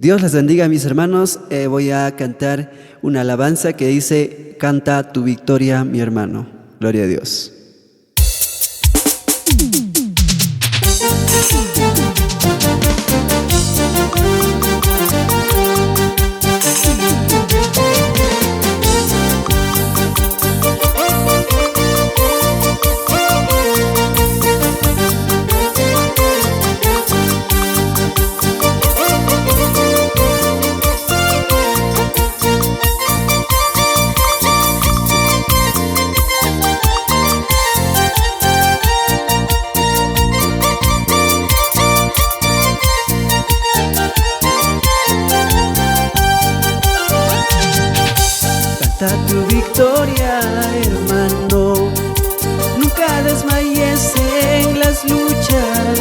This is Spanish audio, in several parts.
Dios les bendiga, mis hermanos. Voy a cantar una alabanza que dice: canta tu victoria, mi hermano. Gloria a Dios. Canta tu victoria, hermano, nunca desmayes en las luchas.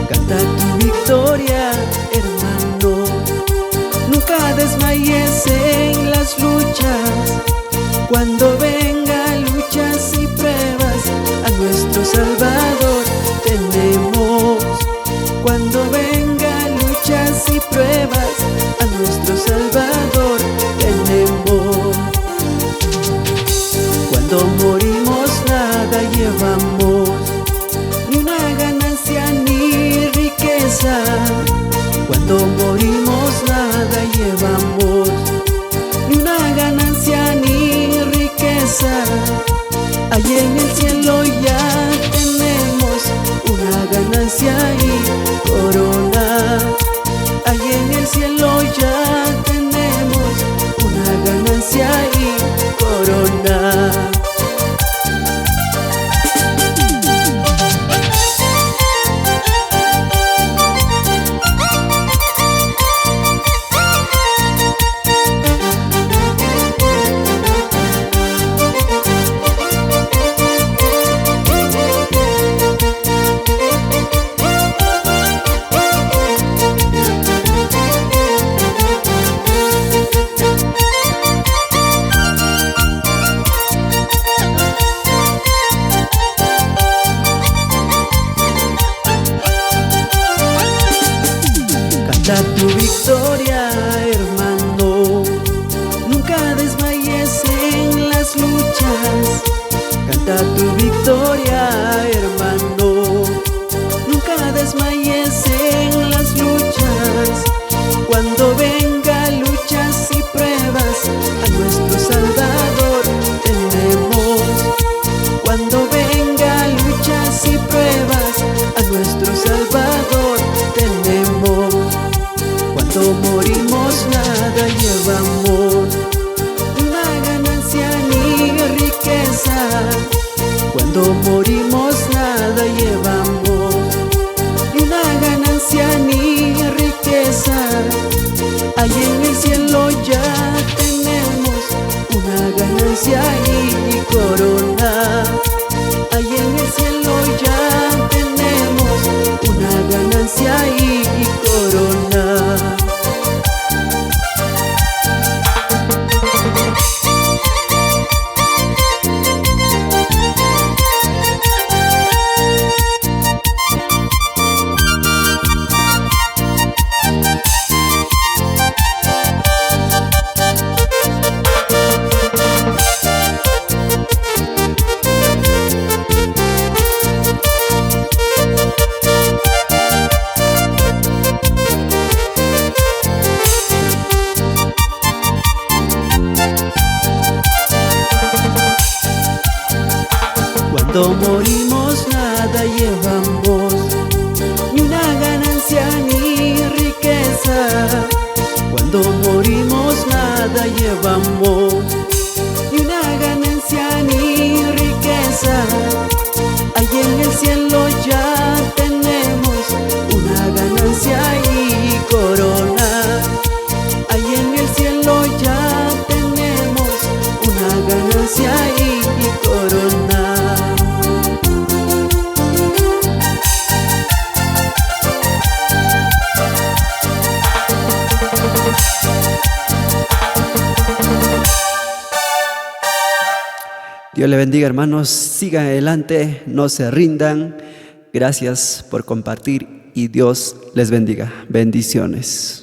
Canta tu victoria, hermano, nunca desmayes en las luchas. Cuando venga luchas y pruebas, a nuestro Salvador tenemos. Cuando venga luchas y pruebas, a nuestro Salvador tenemos. Cuando morimos nada llevamos, ni una ganancia ni riqueza. Cuando morimos nada llevamos, ni una ganancia ni riqueza. Allí en el cielo ya tenemos una ganancia y corona. Allí en el cielo ya tenemos una ganancia y corona. Canta tu victoria, hermano, nunca desmayes en las luchas. Canta tu victoria, hermano, nunca desmayes en las luchas. Cuando venga luchas y pruebas, a nuestro Salvador tenemos. Cuando venga luchas y pruebas, a nuestro Salvador tenemos. Cuando morimos nada llevamos, ni una ganancia ni riqueza. Cuando morimos nada llevamos, ni una ganancia ni riqueza. Allí en el cielo ya tenemos una ganancia y corona. Allí en el cielo ya tenemos una ganancia y corona. Cuando morimos nada llevamos, ni una ganancia ni riqueza. Cuando morimos nada llevamos, ni una ganancia ni riqueza. Allí en el cielo ya tenemos una ganancia y corona. Allí en el cielo ya tenemos una ganancia y corona. Dios le bendiga, hermanos. Sigan adelante, no se rindan. Gracias por compartir y Dios les bendiga. Bendiciones.